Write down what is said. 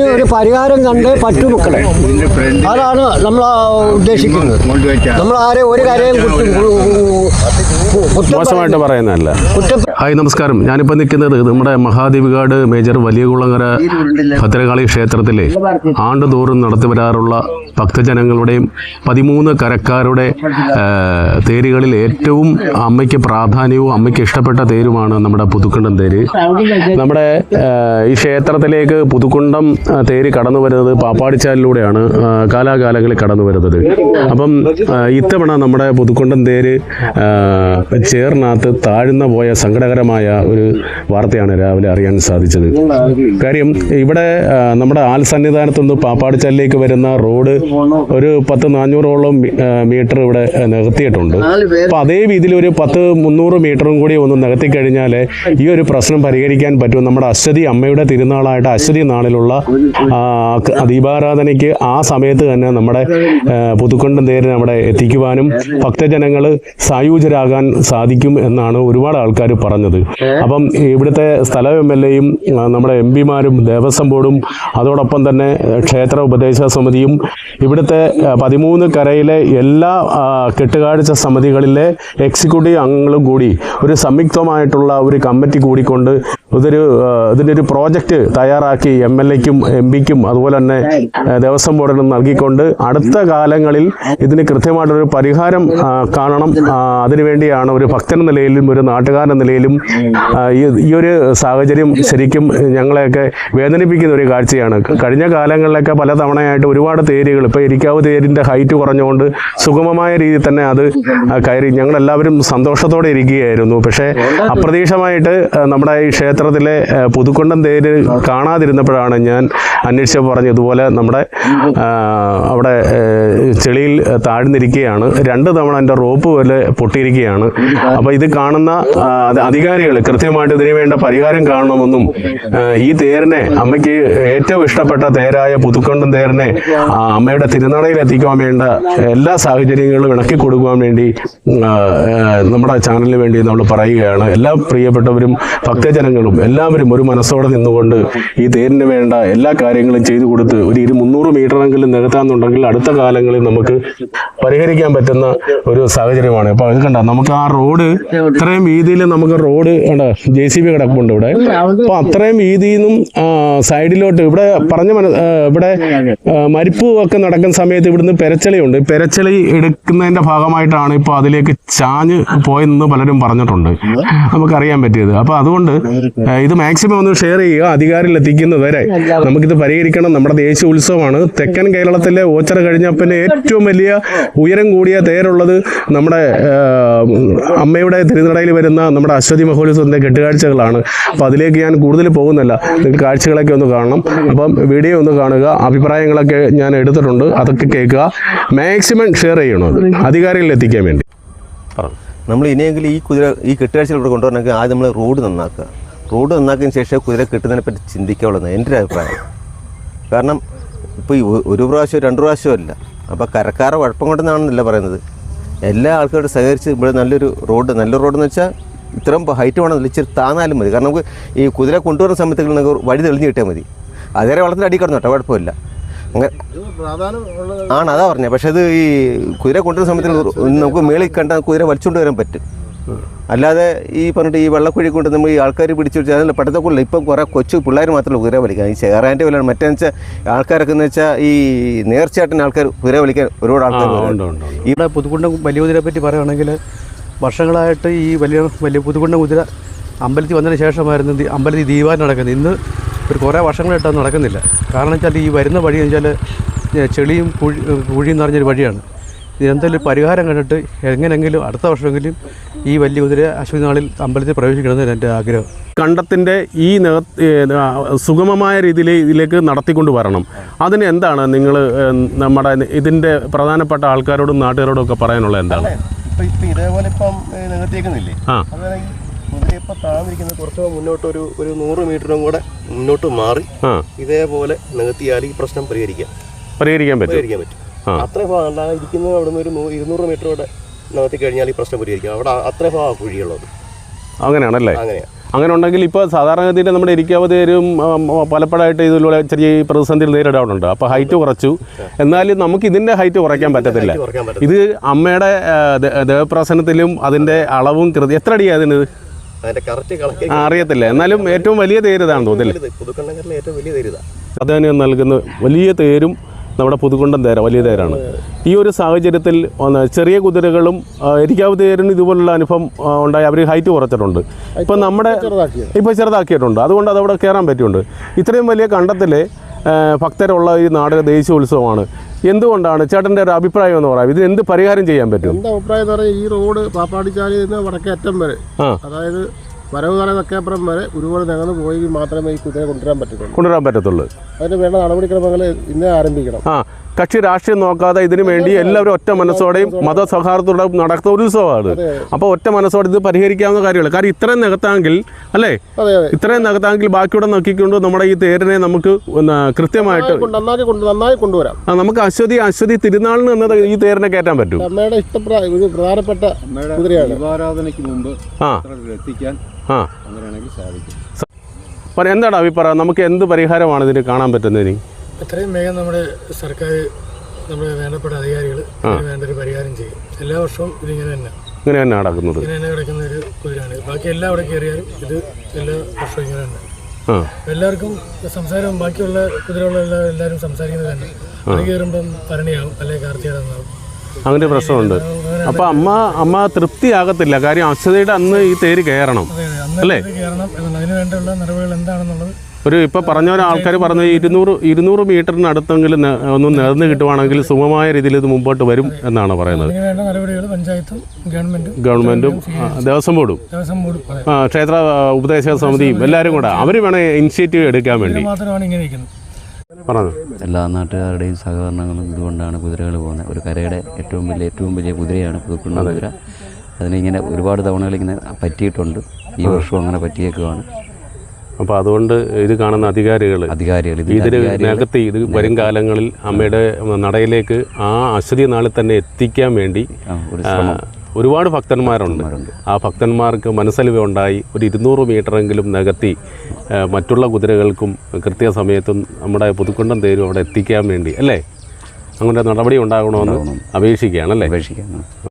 ഇതിന് ഒരു പരിഹാരം കണ്ടേ പറ്റൂ മക്കളെ. അതാണ് നമ്മൾ ഉദ്ദേശിക്കുന്നത്. നമ്മൾ ആരെ ഒരു കാര്യം മോശമായിട്ട് പറയുന്നതല്ല. ഹായ്, നമസ്കാരം. ഞാനിപ്പോൾ നിൽക്കുന്നത് നമ്മുടെ മഹാദേവികാട് മേജർ വലിയകുളങ്ങര ഭദ്രകാളി ക്ഷേത്രത്തിലെ ആണ്ടുതോറും നടത്തിവരാറുള്ള ഭക്തജനങ്ങളുടെയും 13 കരക്കാരുടെ തേരുകളിൽ ഏറ്റവും അമ്മയ്ക്ക് പ്രാധാന്യവും അമ്മയ്ക്ക് ഇഷ്ടപ്പെട്ട തേരുമാണ് നമ്മുടെ പുതുക്കുണ്ടം തേര്. നമ്മുടെ ഈ ക്ഷേത്രത്തിലേക്ക് പുതുക്കുണ്ടം തേര് കടന്നു വരുന്നത് പാപ്പാടിച്ചാലിലൂടെയാണ് കാലാകാലങ്ങളിൽ കടന്നു വരുന്നത്. അപ്പം ഇത്തവണ നമ്മുടെ പുതുക്കുണ്ടം തേര് ചേർനാത്ത് താഴ്ന്നു പോയ സങ്കടകരമായ ഒരു വാർത്തയാണ് രാവിലെ അറിയാൻ സാധിച്ചത്. കാര്യം ഇവിടെ നമ്മുടെ ആൽ സന്നിധാനത്തുനിന്ന് പാപ്പാടിച്ചാലിലേക്ക് വരുന്ന റോഡ് ഒരു 400-ഓളം മീറ്റർ ഇവിടെ നികത്തിയിട്ടുണ്ട്. അപ്പം അതേ രീതിയിൽ ഒരു 300 മീറ്ററും കൂടി ഒന്ന് നികത്തി കഴിഞ്ഞാൽ ഈ ഒരു പ്രശ്നം പരിഹരിക്കാൻ പറ്റും. നമ്മുടെ അശ്വതി അമ്മയുടെ തിരുനാളായിട്ട് അശ്വതി നാളിലുള്ള ദീപാരാധനയ്ക്ക് ആ സമയത്ത് തന്നെ നമ്മുടെ പുതുക്കുണ്ടം തേരിനെ അവിടെ എത്തിക്കുവാനും ഭക്തജനങ്ങൾ സായൂജരാകാൻ സാധിക്കും എന്നാണ് ഒരുപാട് ആൾക്കാർ പറഞ്ഞത്. അപ്പം ഇവിടുത്തെ സ്ഥല MLAയും നമ്മുടെ MP-മാരും ദേവസ്വം ബോർഡും അതോടൊപ്പം തന്നെ ക്ഷേത്ര ഉപദേശ സമിതിയും ഇവിടുത്തെ 13 കരയിലെ എല്ലാ കെട്ടുകാഴ്ച സമിതികളിലെ എക്സിക്യൂട്ടീവ് അംഗങ്ങളും കൂടി ഒരു സംയുക്തമായിട്ടുള്ള ഒരു കമ്മിറ്റി കൂടിക്കൊണ്ട് ഇതിനൊരു പ്രോജക്റ്റ് തയ്യാറാക്കി MLAയ്ക്കും MP-ക്കും അതുപോലെ തന്നെ ദേവസ്വം ബോർഡിനും നൽകിക്കൊണ്ട് അടുത്ത കാലങ്ങളിൽ ഇതിന് കൃത്യമായിട്ടൊരു പരിഹാരം കാണണം. അതിനുവേണ്ടിയാണ് ഒരു ഭക്തൻ നിലയിലും ഒരു നാട്ടുകാരൻ നിലയിലും ഈ ഒരു സാഹചര്യം ശരിക്കും ഞങ്ങളെയൊക്കെ വേദനിപ്പിക്കുന്ന ഒരു കാഴ്ചയാണ്. കഴിഞ്ഞ കാലങ്ങളിലൊക്കെ പല തവണയായിട്ട് ഒരുപാട് തേരുകൾ, ഇപ്പോൾ ഇരിക്കാവ് തേരിൻ്റെ ഹൈറ്റ് കുറഞ്ഞുകൊണ്ട് സുഗമമായ രീതിയിൽ തന്നെ അത് കയറി ഞങ്ങളെല്ലാവരും സന്തോഷത്തോടെ ഇരിക്കുകയായിരുന്നു. പക്ഷേ അപ്രതീക്ഷിതമായിട്ട് നമ്മുടെ ഈ ക്ഷേത്രത്തിലെ പുതുക്കുണ്ടം തേര് കാണാതിരുന്നപ്പോഴാണ് ഞാൻ അന്വേഷിച്ച് പറഞ്ഞു ഇതുപോലെ നമ്മുടെ അവിടെ ചെളിയിൽ താഴ്ന്നിരിക്കുകയാണ്, 2 തവണ എൻ്റെ റോപ്പ് പോലെ പൊട്ടിയിരിക്കുകയാണ്. അപ്പോൾ ഇത് കാണുന്ന അധികാരികൾ കൃത്യമായിട്ട് ഇതിനു വേണ്ട പരിഹാരം കാണണമെന്നും ഈ തേരിനെ അമ്മയ്ക്ക് ഏറ്റവും ഇഷ്ടപ്പെട്ട തേരായ പുതുക്കുണ്ടം തേരിനെ അമ്മയുടെ തിരുനടയിൽ എത്തിക്കാൻ വേണ്ട എല്ലാ സാഹചര്യങ്ങളും ഇണക്കി കൊടുക്കുവാൻ വേണ്ടി നമ്മുടെ ചാനലിന് വേണ്ടി നമ്മൾ പറയുകയാണ്. എല്ലാ പ്രിയപ്പെട്ടവരും ഭക്തജനങ്ങളും എല്ലാവരും ഒരു മനസ്സോടെ നിന്നുകൊണ്ട് ഈ തേരിന് വേണ്ട എല്ലാ കാര്യങ്ങളും ചെയ്തു കൊടുത്ത് ഒരു 300 മീറ്ററെങ്കിലും നികത്താന്നുണ്ടെങ്കിൽ അടുത്ത കാലങ്ങളിൽ നമുക്ക് പരിഹരിക്കാൻ പറ്റുന്ന ഒരു സാഹചര്യമാണ്. അപ്പോൾ അത് കണ്ട നമുക്ക് ആ റോഡ് ഇത്രയും വീതിയിൽ നമുക്ക് റോഡ് കണ്ട JCB കിടപ്പുണ്ട് ഇവിടെ. അപ്പോൾ അത്രയും വീതിയിൽ നിന്നും സൈഡിലോട്ട് ഇവിടെ ഇവിടെ മരിപ്പ് ഒക്കെ നടക്കുന്ന സമയത്ത് ഇവിടുന്ന് പെരച്ചളിയുണ്ട്. പെരച്ചളി എടുക്കുന്നതിൻ്റെ ഭാഗമായിട്ടാണ് ഇപ്പോൾ അതിലേക്ക് ചാഞ്ഞ് പോയെന്ന് പലരും പറഞ്ഞിട്ടുണ്ട്, നമുക്കറിയാൻ പറ്റിയത്. അപ്പോൾ അതുകൊണ്ട് ഇത് മാക്സിമം ഒന്ന് ഷെയർ ചെയ്യുക. അധികാരികൾ എത്തിക്കുന്നവരെ നമുക്കിത് പരിഹരിക്കണം. നമ്മുടെ ദേശീയ ഉത്സവമാണ്. തെക്കൻ കേരളത്തിലെ ഓച്ചറ കഴിഞ്ഞാൽ പിന്നെ ഏറ്റവും വലിയ ഉയരം കൂടിയ തേരുള്ളത് നമ്മുടെ അമ്മയുടെ തിരുനടയിൽ വരുന്ന നമ്മുടെ അശ്വതി മഹോത്സവത്തിൻ്റെ കെട്ടുകാഴ്ചകളാണ്. അപ്പോൾ അതിലേക്ക് ഞാൻ കൂടുതൽ പോകുന്നില്ല. നിങ്ങൾ കാഴ്ചകളൊക്കെ ഒന്ന് കാണണം. അപ്പം വീഡിയോ ഒന്ന് കാണുക. അഭിപ്രായങ്ങളൊക്കെ ഞാൻ എടുത്തിട്ടുണ്ട്, അതൊക്കെ കേൾക്കുക. മാക്സിമം ഷെയർ ചെയ്യണം അധികാരികളിൽ എത്തിക്കാൻ വേണ്ടി. നമ്മൾ ഇനിയെങ്കിലും ഈ കെട്ടുകാഴ്ചകൾ ഇവിടെ കൊണ്ടുവരണമെങ്കിൽ ആദ്യം നമ്മൾ റോഡ് നന്നാക്കുക. റോഡ് നന്നാക്കിയതിന് ശേഷം കുതിര കെട്ടുന്നതിനെ പറ്റി ചിന്തിക്കാവുള്ളതാണ് എൻ്റെ ഒരു അഭിപ്രായം. കാരണം ഇപ്പോൾ ഈ ഒരു പ്രാവശ്യം 2 പ്രാവശ്യം അല്ല. അപ്പോൾ കരക്കാരെ കുഴപ്പം കൊണ്ടെന്നാണെന്നല്ല പറയുന്നത്. എല്ലാ ആൾക്കാരോട് സഹകരിച്ച് ഇവിടെ നല്ലൊരു റോഡ് എന്ന് വെച്ചാൽ ഇത്രയും ഹൈറ്റ് വേണമെന്നില്ല, ഇച്ചിരി താന്നാലും മതി. കാരണം നമുക്ക് ഈ കുതിര കൊണ്ടുവരുന്ന സമയത്ത് നമുക്ക് വഴി തെളിഞ്ഞ് കിട്ടിയാൽ മതി. അതേറെ വളർത്തിൻ്റെ അടി കിടന്നു കേട്ടോ, കുഴപ്പമില്ല. അങ്ങനെ അതാ പറഞ്ഞത്. പക്ഷേ അത് ഈ കുതിര കൊണ്ടുവരുന്ന സമയത്ത് നമുക്ക് മേളിൽ കണ്ട കുതിര വലിച്ചുകൊണ്ട് വരാൻ പറ്റും. അല്ലാതെ ഈ പറഞ്ഞിട്ട് ഈ വെള്ളക്കുഴി കൊണ്ട് നമ്മൾ ഈ ആൾക്കാർ പിടിച്ചു വെച്ചാൽ അതിൽ പെട്ടതൊക്കെ ഇപ്പം കുറേ കൊച്ചു പിള്ളേർ മാത്രമല്ല കുതിര വലിക്കാൻ. ഈ ചേറാൻ്റെ വിലയാണ്. മറ്റേന്ന് വെച്ചാൽ ആൾക്കാരൊക്കെ എന്ന് വെച്ചാൽ ഈ നേർച്ചയായിട്ടിന് ആൾക്കാർ കുതിര വലിക്കാൻ ഒരുപാട് ആൾക്കാർ. ഇവിടെ പുതുക്കുണ്ടം വലിയ കുതിരയെ പറ്റി പറയുകയാണെങ്കിൽ വർഷങ്ങളായിട്ട് ഈ വലിയ പുതുക്കുണ്ടം കുതിര അമ്പലത്തിൽ വന്നതിന് ശേഷമായിരുന്നു അമ്പലത്തിൽ ദീപാവലി നടക്കുന്നത്. ഇന്ന് കുറേ വർഷങ്ങളായിട്ട് നടക്കുന്നില്ല. കാരണം വെച്ചാൽ ഈ വരുന്ന വഴി എന്ന് വെച്ചാൽ ചെളിയും കുഴിയും നിറഞ്ഞൊരു വഴിയാണ്. ഇതിനെന്തെങ്കിലും പരിഹാരം കണ്ടിട്ട് എങ്ങനെയെങ്കിലും അടുത്ത വർഷമെങ്കിലും ഈ വലിയ കുതിര അശ്വതി നാളിൽ അമ്പലത്തിൽ പ്രവേശിക്കണമെന്ന് എൻ്റെ ആഗ്രഹം. കണ്ടത്തിൻ്റെ ഈ സുഗമമായ രീതിയിൽ ഇതിലേക്ക് നടത്തിക്കൊണ്ട് വരണം. അതിന് എന്താണ് നിങ്ങൾ നമ്മുടെ ഇതിൻ്റെ പ്രധാനപ്പെട്ട ആൾക്കാരോടും നാട്ടുകാരോടും ഒക്കെ പറയാനുള്ളത്? എന്താണ് ഇപ്പം ഇതേപോലെ ഇപ്പം നികത്തിയേക്കുന്നില്ലേ? ഇപ്പം താഴ്ന്നിരിക്കുന്നത് കുറച്ച് മുന്നോട്ട് ഒരു 100 മീറ്ററും കൂടെ മുന്നോട്ട് മാറി ഇതേപോലെ നികത്തിയാൽ ഈ പ്രശ്നം പരിഹരിക്കാൻ പറ്റും. അത്ര ഭാഗം ഇരിക്കുന്നത് അവിടെ നിന്ന് ഒരു 200 മീറ്ററോടെ നികത്തി കഴിഞ്ഞാൽ ഈ പ്രശ്നം പരിഹരിക്കാം. അവിടെ അത്ര ഭാഗം കുഴിയുള്ളത്. അങ്ങനെയാണല്ലേ? അങ്ങനെയാണ്. അങ്ങനെ ഉണ്ടെങ്കിൽ ഇപ്പോൾ സാധാരണഗതിയിൽ നമ്മുടെ ഇരിക്കാവ് തേരും പലപ്പോഴായിട്ട് ഇതിലൂടെ ചെറിയ പ്രതിസന്ധിയിൽ നേരിടാറുണ്ട്. അപ്പോൾ ഹൈറ്റ് കുറച്ചു, എന്നാലും നമുക്ക് ഇതിൻ്റെ ഹൈറ്റ് കുറയ്ക്കാൻ പറ്റത്തില്ല. ഇത് അമ്മയുടെ ദേവപ്രസനത്തിലും അതിൻ്റെ അളവും എത്ര അടിയാണ് അതിന് അറിയത്തില്ല, എന്നാലും ഏറ്റവും വലിയ തേര് ഇതാണ് തോന്നില്ല. പ്രാധാന്യം നൽകുന്ന വലിയ തേരും നമ്മുടെ പുതുക്കുണ്ടൻ തേര വലിയ തേരാണ്. ഈ ഒരു സാഹചര്യത്തിൽ ചെറിയ കുതിരകളും ഇരിക്കാവ് തേരിന് ഇതുപോലുള്ള അനുഭവം ഉണ്ടായി, അവർ ഹൈറ്റ് കുറച്ചിട്ടുണ്ട്. ഇപ്പം നമ്മുടെ ഇപ്പോൾ ചെറുതാക്കിയിട്ടുണ്ട്, അതുകൊണ്ട് അതവിടെ കയറാൻ പറ്റിയുണ്ട്. ഇത്രയും വലിയ കണ്ടത്തിലെ ഭക്തരുള്ള ഈ നാടക ദേശീയോത്സവമാണ്. എന്തുകൊണ്ടാണ് ചേട്ടൻ്റെ ഒരു അഭിപ്രായം എന്ന് പറയാം, ഇത് എന്ത് പരിഹാരം ചെയ്യാൻ പറ്റും? എൻ്റെ അഭിപ്രായം എന്ന് പറഞ്ഞാൽ ഈ റോഡ് പാപ്പാടിച്ചാലിൽ നിന്ന് വടക്കേ അറ്റം വരെ, അതായത് വരവുകാല തെക്കേപ്പുറം വരെ ഒരുപാട് ഞങ്ങൾ പോയി മാത്രമേ ഈ കുതിരയെ കൊണ്ടുവരാൻ പറ്റത്തുള്ളൂ. അതിന് വേണ്ട നടപടിക്രമങ്ങൾ ഇന്നേ ആരംഭിക്കണം. കക്ഷി രാഷ്ട്രീയം നോക്കാതെ ഇതിനു വേണ്ടി എല്ലാവരും ഒറ്റ മനസ്സോടെയും മതസൗഹാർദ്ദത്തോടെ നടത്തുന്ന ഒരു ഉത്സവമാണ്. അപ്പോൾ ഒറ്റ മനസ്സോടെ ഇത് പരിഹരിക്കാവുന്ന കാര്യങ്ങൾ. കാരണം ഇത്രയും നികത്താമെങ്കിൽ അല്ലേ, ഇത്രയും നികത്താമെങ്കിൽ ബാക്കിയുടെ നോക്കിക്കൊണ്ട് നമ്മുടെ ഈ തേരിനെ നമുക്ക് കൃത്യമായിട്ട് നന്നായി കൊണ്ടുവരാം. നമുക്ക് അശ്വതി തിരുനാളിന് എന്നത് ഈ തേരിനെ കയറ്റാൻ പറ്റും. അമ്മയുടെ ഇഷ്ടപ്രായ ഒരു പ്രധാനപ്പെട്ട കുതിരയാണ്. ദീപാരാധനയ്ക്ക് മുമ്പ് എത്തിക്കാൻ അങ്ങനെയാണെങ്കിൽ സാധിക്കും. എന്താണ് അഭിപ്രായം? നമുക്ക് എന്ത് പരിഹാരമാണ് ഇതിന് കാണാൻ പറ്റുന്നതിന്? എത്രയും വേഗം നമ്മുടെ സർക്കാർ, നമ്മുടെ വേണ്ടപ്പെട്ട അധികാരികൾ വേണ്ട ഒരു പരിഹാരം ചെയ്യും. എല്ലാ വർഷവും ഇതിങ്ങനെ തന്നെ നടക്കുന്നത്, ഇങ്ങനെ തന്നെ കിടക്കുന്ന ഒരു കുതിരാണ്. ബാക്കി എല്ലാം അവിടെ കയറിയാലും ഇത് എല്ലാ വർഷവും ഇങ്ങനെ തന്നെ. എല്ലാവർക്കും സംസാരം, ബാക്കിയുള്ള കുതിരകളുള്ള എല്ലാവരും സംസാരിക്കുന്നത് തന്നെ. അത് കയറുമ്പം ഭരണിയാവും, അല്ലെങ്കിൽ കാർത്തികനാവും, അങ്ങനെ പ്രശ്നമുണ്ട്. അപ്പോൾ അമ്മ തൃപ്തിയാകത്തില്ല. കാര്യം അശ്വതിയുടെ അന്ന് ഈ തേര് കയറണം അല്ലേ? കയറണം എന്നാണ്. അതിന് വേണ്ടിയുള്ള നടപടികൾ എന്താണെന്നുള്ളത് ഒരു ഇപ്പോൾ പറഞ്ഞ ആൾക്കാർ പറഞ്ഞ 200 മീറ്ററിന് അടുത്തെങ്കിലും ഒന്ന് നിറഞ്ഞു കിട്ടുവാണെങ്കിൽ സുഗമമായ രീതിയിൽ ഇത് മുമ്പോട്ട് വരും എന്നാണ് പറയുന്നത്. അതിന് വേണ്ട നടപടികൾ പഞ്ചായത്തും ഗവൺമെൻറ്റും ദേവസ്വം ബോർഡും ക്ഷേത്ര ഉപദേശക സമിതിയും എല്ലാവരും കൂടെ അവർ വേണം ഇനിഷ്യേറ്റീവ് എടുക്കാൻ വേണ്ടി. മാത്രമാണ് ഇങ്ങനെ ഇരിക്കുന്നത്. എല്ലാ നാട്ടുകാരുടെയും സഹകരണങ്ങളും ഇതുകൊണ്ടാണ് കുതിരകൾ പോകുന്നത്. ഒരു കരയുടെ ഏറ്റവും വലിയ കുതിരയാണ് പുതുക്കുണ്ടൻ കുതിര. അതിനിങ്ങനെ ഒരുപാട് തവണകളിങ്ങനെ പറ്റിയിട്ടുണ്ട്. ഈ വർഷവും അങ്ങനെ പറ്റിയേക്കുവാണ്. അപ്പോൾ അതുകൊണ്ട് ഇത് കാണുന്ന അധികാരികൾ ഇതിൽ നികത്തി ഇത് വരും കാലങ്ങളിൽ അമ്മയുടെ നടയിലേക്ക് ആ അശ്വതി നാളിൽ തന്നെ എത്തിക്കാൻ വേണ്ടി ഒരുപാട് ഭക്തന്മാരുണ്ട്. ആ ഭക്തന്മാർക്ക് മനസ്സലിവ് ഉണ്ടായി ഒരു 200 മീറ്ററെങ്കിലും നികത്തി മറ്റുള്ള കുതിരകൾക്കും കൃത്യസമയത്തും നമ്മുടെ പുതുക്കുണ്ടൻ തേരും അവിടെ എത്തിക്കാൻ വേണ്ടി അല്ലേ, അങ്ങനെ നടപടി ഉണ്ടാകണമെന്ന് അപേക്ഷിക്കുകയാണല്ലേ?